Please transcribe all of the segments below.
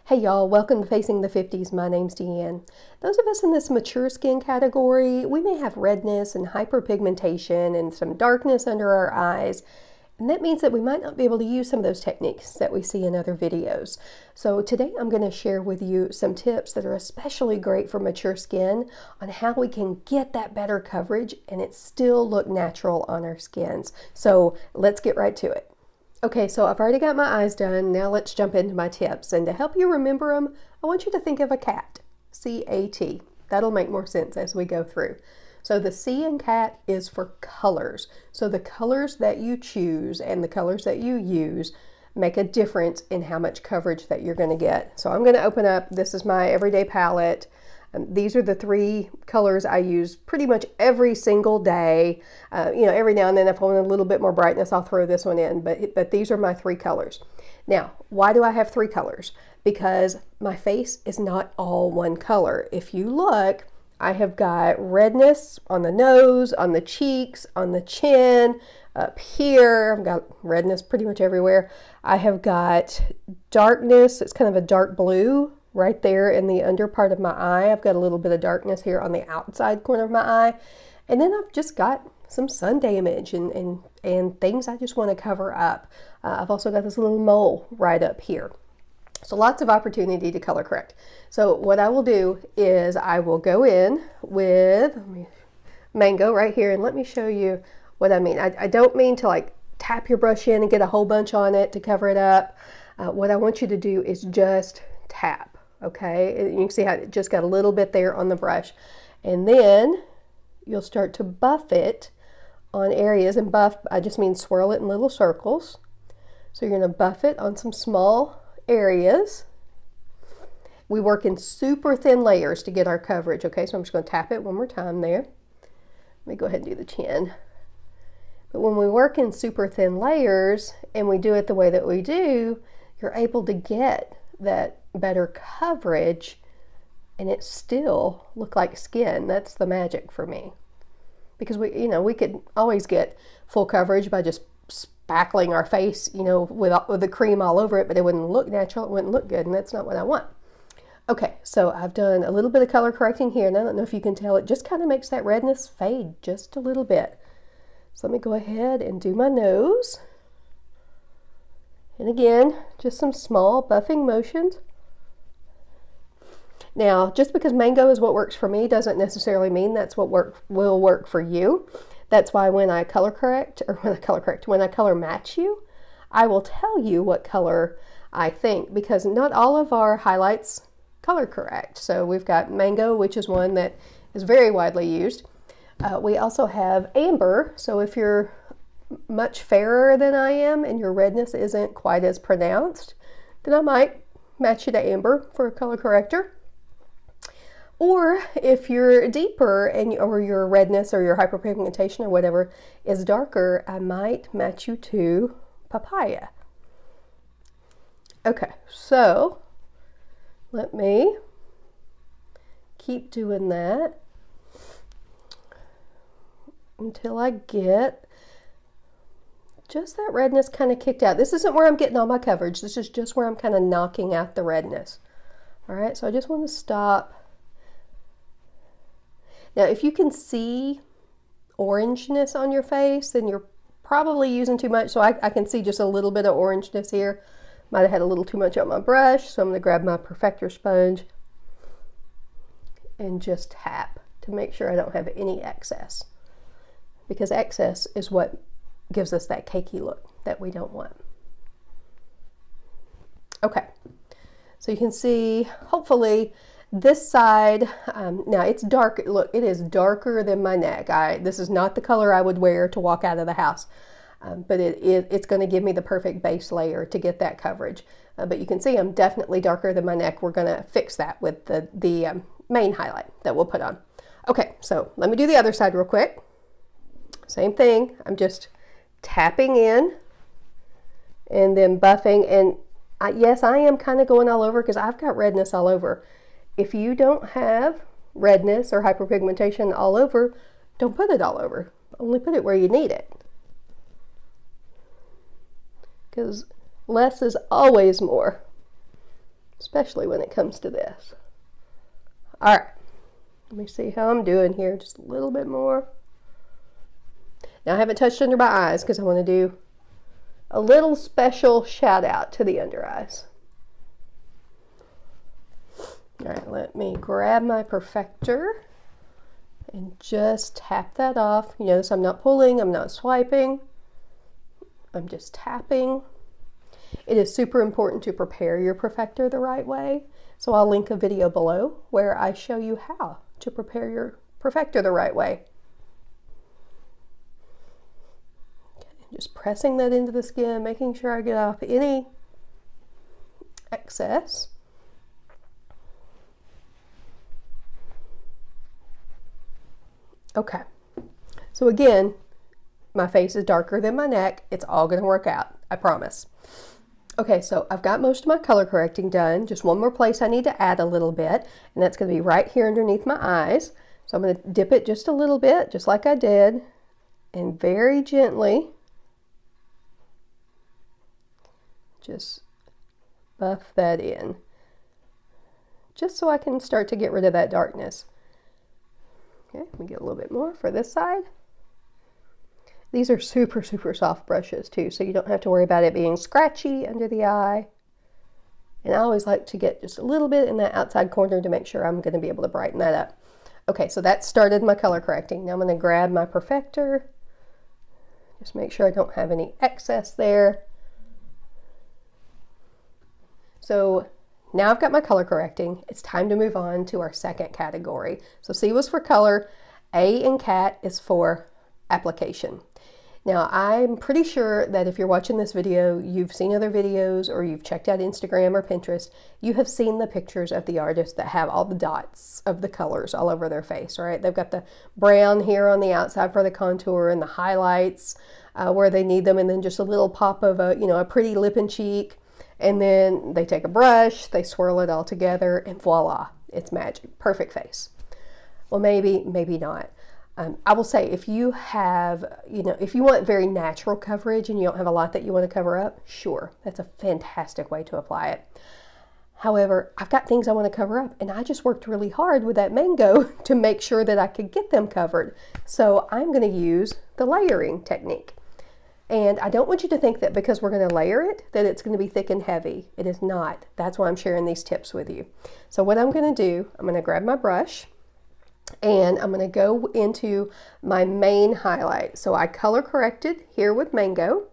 Hey y'all, welcome to Facing the 50s. My name's Deanne. Those of us in this mature skin category, we may have redness and hyperpigmentation and some darkness under our eyes. And that means that we might not be able to use some of those techniques that we see in other videos. So today I'm going to share with you some tips that are especially great for mature skin on how we can get that better coverage and it still look natural on our skins. So let's get right to it. Okay, so I've already got my eyes done. Now let's jump into my tips. And to help you remember them, I want you to think of a cat. C-A-T. That'll make more sense as we go through. So the C in cat is for colors. So the colors that you choose and the colors that you use make a difference in how much coverage that you're going to get. So I'm going to open up, this is my everyday palette. These are the three colors I use pretty much every single day. Every now and then if I want a little bit more brightness, I'll throw this one in, but these are my three colors. Now, why do I have three colors? Because my face is not all one color. If you look, I have got redness on the nose, on the cheeks, on the chin, up here. I've got redness pretty much everywhere. I have got darkness. It's kind of a dark blue right there in the under part of my eye. I've got a little bit of darkness here on the outside corner of my eye. And then I've just got some sun damage and things I just want to cover up. I've also got this little mole right up here. So lots of opportunity to color correct. So what I will do is I will go in with mango right here, and let me show you what I mean. I don't mean to like tap your brush in and get a whole bunch on it to cover it up. What I want you to do is just tap. Okay, you can see how it just got a little bit there on the brush, and then you'll start to buff it on areas. And buff, I just mean swirl it in little circles. So you're going to buff it on some small areas. We work in super thin layers to get our coverage. Okay, so I'm just going to tap it one more time there. Let me go ahead and do the chin. But when we work in super thin layers and we do it the way that we do, you're able to get that better coverage and it still look like skin. That's the magic for me, because we could always get full coverage by just spackling our face with the cream all over it, but it wouldn't look natural, it wouldn't look good, and that's not what I want. Okay, so I've done a little bit of color correcting here, and I don't know if you can tell, it just kind of makes that redness fade just a little bit. So let me go ahead and do my nose. And again, just some small buffing motions. Now, just because mango is what works for me doesn't necessarily mean that's what will work for you. That's why when I color correct, or when I color match you, I will tell you what color I think, because not all of our highlights color correct. So we've got mango, which is one that is very widely used. We also have amber. So if you're much fairer than I am and your redness isn't quite as pronounced, then I might match you to amber for a color corrector. Or if you're deeper or your redness or your hyperpigmentation or whatever is darker, I might match you to papaya. Okay, so let me keep doing that until I get just that redness kind of kicked out. This isn't where I'm getting all my coverage. This is just where I'm kind of knocking out the redness. All right, so I just want to stop. Now, if you can see orangeness on your face, then you're probably using too much. So I can see just a little bit of orangeness here. Might have had a little too much on my brush. So I'm going to grab my Perfector Sponge and just tap to make sure I don't have any excess. Because excess is what gives us that cakey look that we don't want. Okay, so you can see, hopefully, this side, now it's dark. Look, it is darker than my neck. This is not the color I would wear to walk out of the house, but it's going to give me the perfect base layer to get that coverage. But you can see I'm definitely darker than my neck. We're going to fix that with the main highlight that we'll put on. Okay, so let me do the other side real quick. Same thing. I'm just tapping in and then buffing, and yes, I am kind of going all over because I've got redness all over. If you don't have redness or hyperpigmentation all over, don't put it all over. Only put it where you need it, because less is always more. especially when it comes to this. All right, let me see how I'm doing here, just a little bit more. Now I haven't touched under my eyes because I want to do a little special shout out to the under eyes. All right, let me grab my Perfector and just tap that off. You notice I'm not pulling, I'm not swiping, I'm just tapping. It is super important to prepare your Perfector the right way, so I'll link a video below where I show you how to prepare your Perfector the right way. Okay, just pressing that into the skin, making sure I get off any excess. Okay, so again, my face is darker than my neck. It's all going to work out, I promise. Okay, so I've got most of my color correcting done. Just one more place I need to add a little bit, and that's going to be right here underneath my eyes. So I'm going to dip it just a little bit, just like I did, and very gently just buff that in, just so I can start to get rid of that darkness. Okay, let me get a little bit more for this side. These are super, super soft brushes too, so you don't have to worry about it being scratchy under the eye. And I always like to get just a little bit in that outside corner to make sure I'm going to be able to brighten that up. Okay, so that started my color correcting. Now I'm going to grab my Perfector. Just make sure I don't have any excess there. So now I've got my color correcting. It's time to move on to our second category. So C was for color, A in cat is for application. Now I'm pretty sure that if you're watching this video, you've seen other videos or you've checked out Instagram or Pinterest, you have seen the pictures of the artists that have all the dots of the colors all over their face, right? They've got the brown here on the outside for the contour and the highlights where they need them, and then just a little pop of a pretty lip and cheek. And then they take a brush, they swirl it all together, and voila, it's magic. Perfect face. Well, maybe, maybe not. I will say, if you have, if you want very natural coverage and you don't have a lot that you want to cover up, sure, that's a fantastic way to apply it. However, I've got things I want to cover up, and I just worked really hard with that mango to make sure that I could get them covered. So I'm going to use the layering technique. And I don't want you to think that because we're going to layer it, that it's going to be thick and heavy. It is not. That's why I'm sharing these tips with you. So what I'm going to do, I'm going to grab my brush and I'm going to go into my main highlight. So I color corrected here with Mango.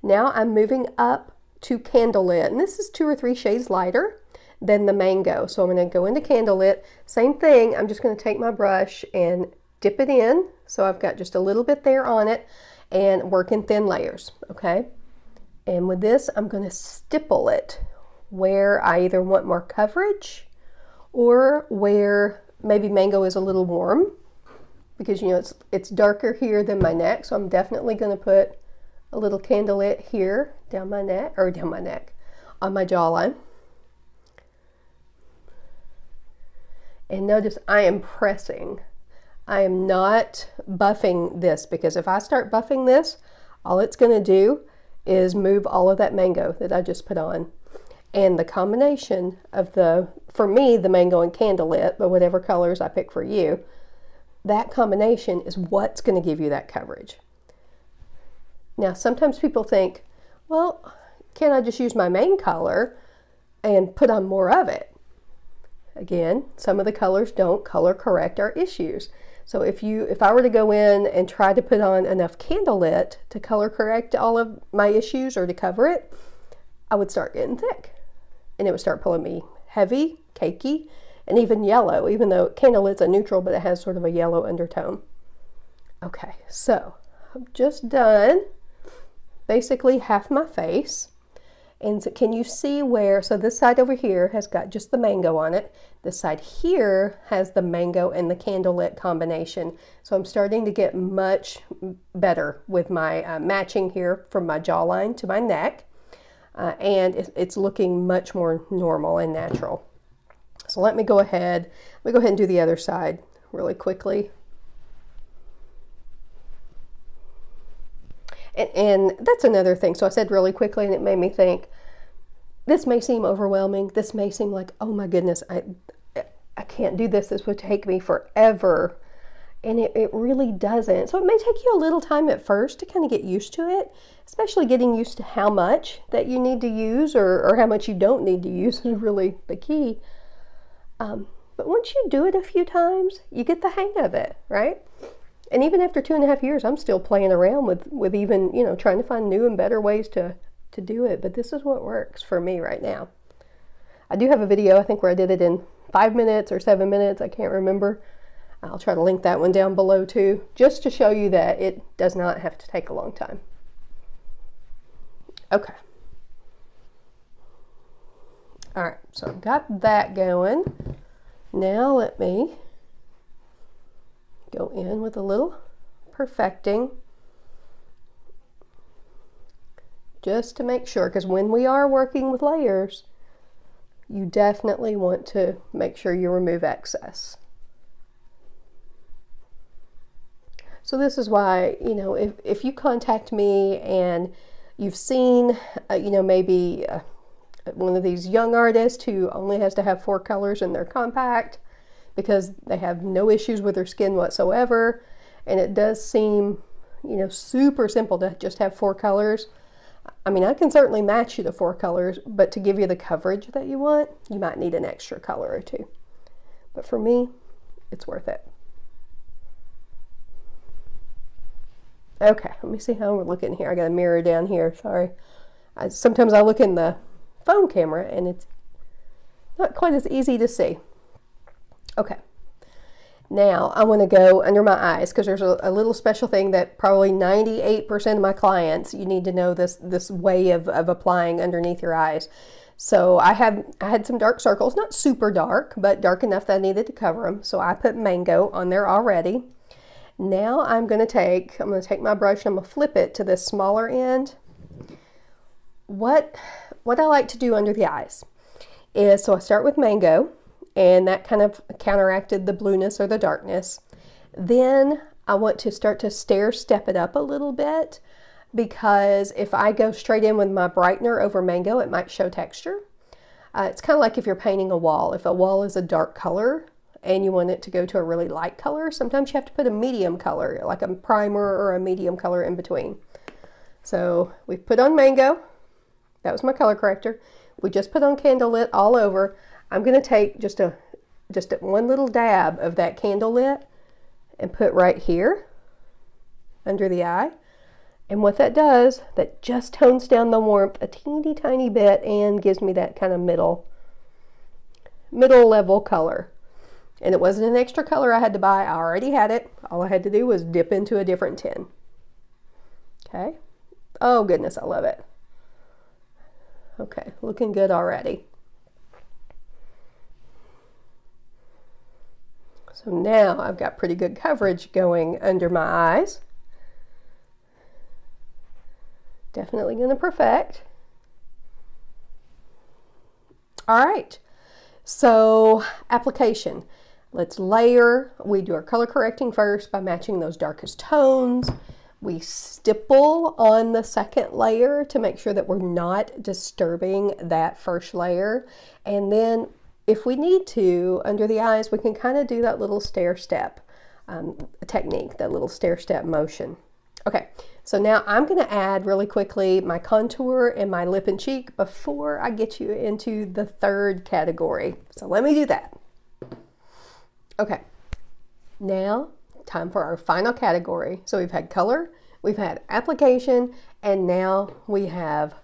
Now I'm moving up to Candlelit, and this is 2 or 3 shades lighter than the Mango. So I'm going to go into Candlelit. Same thing, I'm just going to take my brush and dip it in. So I've got just a little bit there on it, and work in thin layers, okay? And with this, I'm going to stipple it where I either want more coverage or where maybe Mango is a little warm, because it's darker here than my neck, so I'm definitely going to put a little Candlelit here on my jawline. And notice I am pressing. I am not buffing this, because if I start buffing this, all it's going to do is move all of that Mango that I just put on. And the combination of for me, the Mango and Candlelit, but whatever colors I pick for you, that combination is what's going to give you that coverage. Now, sometimes people think, well, can't I just use my main color and put on more of it? Again, some of the colors don't color correct our issues. So if I were to go in and try to put on enough Candlelit to color correct all of my issues or to cover it, I would start getting thick. And it would start pulling me heavy, cakey, and even yellow, even though Candlelit's a neutral, but it has sort of a yellow undertone. Okay, so I've just done basically half my face. And so can you see where, so this side over here has got just the Mango on it. This side here has the Mango and the Candlelit combination. So I'm starting to get much better with my matching here from my jawline to my neck. And it's looking much more normal and natural. So let me go ahead and do the other side really quickly. And that's another thing. So I said really quickly, and it made me think, This may seem overwhelming. This may seem like, oh my goodness, I can't do this. This would take me forever. And it really doesn't. So it may take you a little time at first to kind of get used to it, especially getting used to how much that you need to use or how much you don't need to use is really the key. But once you do it a few times, you get the hang of it, right? And even after 2.5 years, I'm still playing around with even, you know, trying to find new and better ways to do it. But this is what works for me right now. I do have a video, I think, where I did it in 5 minutes or 7 minutes. I can't remember. I'll try to link that one down below too, just to show you that it does not have to take a long time. Okay. All right, so I've got that going. Now let me go in with a little perfecting, just to make sure, because when we are working with layers, you definitely want to make sure you remove excess. So this is why, you know, if you contact me and you've seen, you know, maybe one of these young artists who only has to have 4 colors in their compact because they have no issues with their skin whatsoever, and it does seem, you know, super simple to just have 4 colors. I mean, I can certainly match you the 4 colors, but to give you the coverage that you want, you might need an extra color or 2. But for me, it's worth it. Okay, let me see how we're looking here. I got a mirror down here, sorry. Sometimes I look in the phone camera and it's not quite as easy to see. Okay, now I want to go under my eyes because there's a little special thing that probably 98% of my clients, you need to know this way of applying underneath your eyes. So I had some dark circles, not super dark, but dark enough that I needed to cover them. So I put mango on there already. Now I'm going to take my brush and I'm going to flip it to the smaller end. What I like to do under the eyes is, so I start with mango, and that kind of counteracted the blueness or the darkness. Then I want to start to stair step it up a little bit, because if I go straight in with my brightener over mango, it might show texture. It's kind of like if you're painting a wall. If a wall is a dark color and you want it to go to a really light color, sometimes you have to put a medium color, like a primer or a medium color in between. So we've put on mango. That was my color corrector. We just put on Candlelit all over. I'm going to take just one little dab of that Candlelit and put right here under the eye. And what that does, that just tones down the warmth a teeny tiny bit and gives me that kind of middle level color. And it wasn't an extra color I had to buy. I already had it. All I had to do was dip into a different tin. Okay. Oh goodness, I love it. Okay, looking good already. So now I've got pretty good coverage going under my eyes. Definitely going to perfect. All right, so application. Let's layer. We do our color correcting first by matching those darkest tones. We stipple on the second layer to make sure that we're not disturbing that first layer. And then if we need to, under the eyes, we can kind of do that little stair step technique, that little stair step motion. Okay, so now I'm going to add really quickly my contour and my lip and cheek before I get you into the third category. So let me do that. Okay, now time for our final category. So we've had color, we've had application, and now we have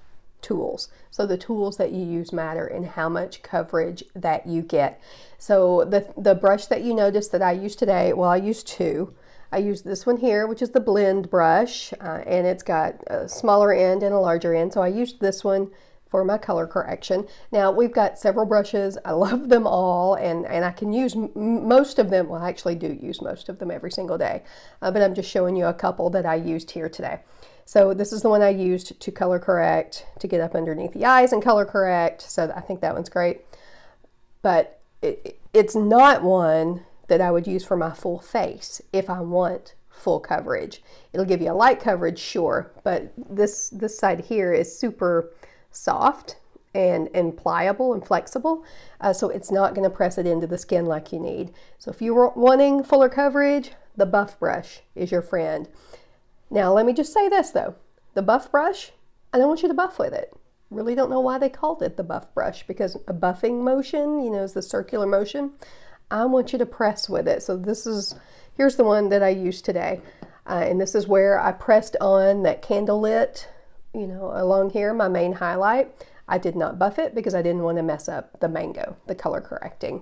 tools. So the tools that you use matter in how much coverage that you get. So the brush that you noticed that I used today, well, I used 2. I used this one here, which is the blend brush, and it's got a smaller end and a larger end. So I used this one for my color correction. Now we've got several brushes. I love them all, and I can use most of them. Well, I actually do use most of them every single day, but I'm just showing you a couple that I used here today. So this is the one I used to color correct, to get up underneath the eyes and color correct. So I think that one's great, but it's not one that I would use for my full face if I want full coverage. It'll give you a light coverage, sure, but this side here is super soft, and pliable and flexible, so it's not going to press it into the skin like you need. So if you're wanting fuller coverage, the buff brush is your friend. Now let me just say this though, the buff brush, I don't want you to buff with it. Really don't know why they called it the buff brush, because a buffing motion, you know, is the circular motion. I want you to press with it. So here's the one that I used today. And this is where I pressed on that Candlelit, you know, along here, my main highlight. I did not buff it because I didn't want to mess up the mango, the color correcting.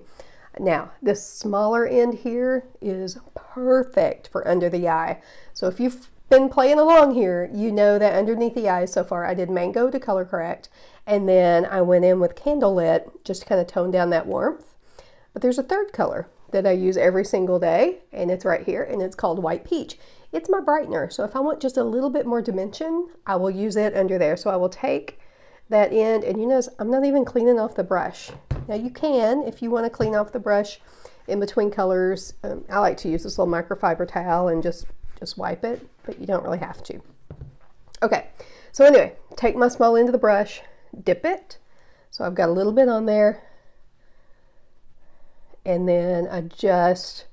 Now, this smaller end here is perfect for under the eye. So if you've been playing along here, you know that underneath the eyes so far, I did mango to color correct. And then I went in with Candlelit just to kind of tone down that warmth. But there's a third color that I use every single day, and it's right here, and it's called White Peach. It's my brightener. So if I want just a little bit more dimension, I will use it under there. So I will take that end, and you notice I'm not even cleaning off the brush. Now you can, if you want to clean off the brush in between colors. I like to use this little microfiber towel and just wipe it, but you don't really have to. Okay, so anyway, take my small end of the brush, dip it. So I've got a little bit on there, and then I just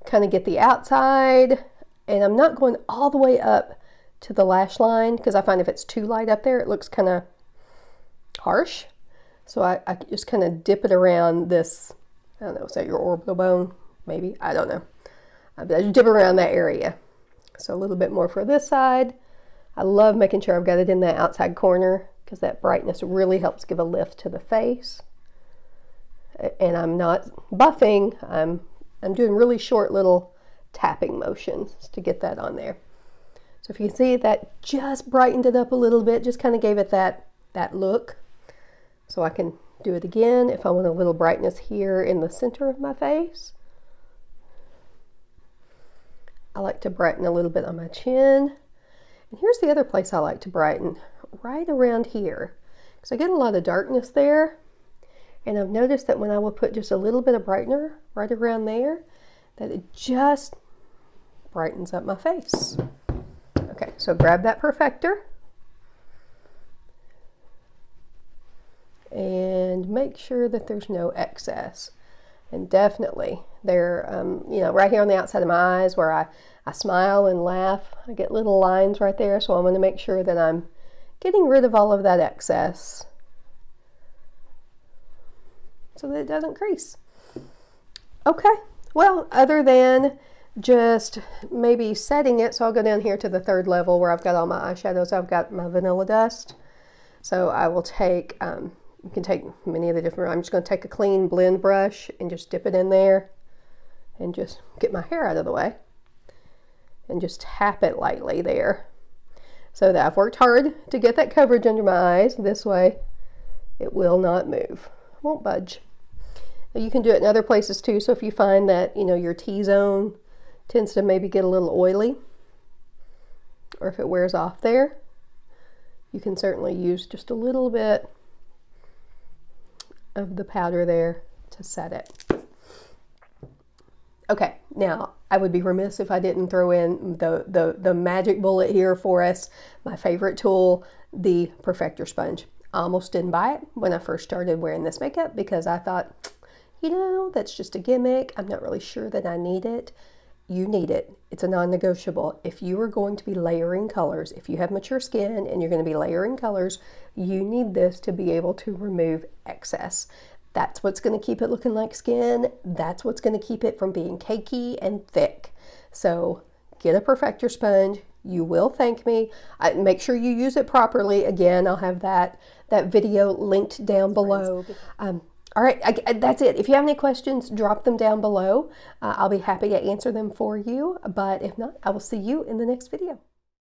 kind of get the outside, and I'm not going all the way up to the lash line because I find if it's too light up there, it looks kind of harsh. So I just kind of dip it around this, I don't know, is that your orbital bone? Maybe, I don't know. But I just dip around that area. So a little bit more for this side. I love making sure I've got it in that outside corner because that brightness really helps give a lift to the face. And I'm not buffing, I'm doing really short little tapping motions to get that on there. So if you can see, that just brightened it up a little bit, just kind of gave it that look. So I can do it again if I want a little brightness here in the center of my face. I like to brighten a little bit on my chin. And here's the other place I like to brighten, right around here. Because I get a lot of darkness there. And I've noticed that when I will put just a little bit of brightener right around there, that it just brightens up my face. Okay, so grab that Perfector and make sure that there's no excess. And definitely there, you know, right here on the outside of my eyes where I smile and laugh, I get little lines right there. So I'm going to make sure that I'm getting rid of all of that excess so that it doesn't crease. Okay, well, other than just maybe setting it, so I'll go down here to the third level where I've got all my eyeshadows. I've got my vanilla dust. So I will take, you can take many of the different, I'm just going to take a clean blend brush and just dip it in there and just get my hair out of the way and just tap it lightly there so that I've worked hard to get that coverage under my eyes. This way it will not move, won't budge. Now you can do it in other places too. So if you find that, you know, your T-zone tends to maybe get a little oily, or if it wears off there, you can certainly use just a little bit of the powder there to set it. Okay, now I would be remiss if I didn't throw in the magic bullet here for us, my favorite tool, the Perfector Sponge. I almost didn't buy it when I first started wearing this makeup because I thought, you know, that's just a gimmick. I'm not really sure that I need it. You need it. It's a non-negotiable. If you are going to be layering colors, if you have mature skin and you're going to be layering colors, you need this to be able to remove excess. That's what's going to keep it looking like skin. That's what's going to keep it from being cakey and thick. So get a Perfector Sponge. You will thank me. Make sure you use it properly. Again, I'll have that video linked down below. All right, that's it. If you have any questions, drop them down below. I'll be happy to answer them for you. But if not, I will see you in the next video.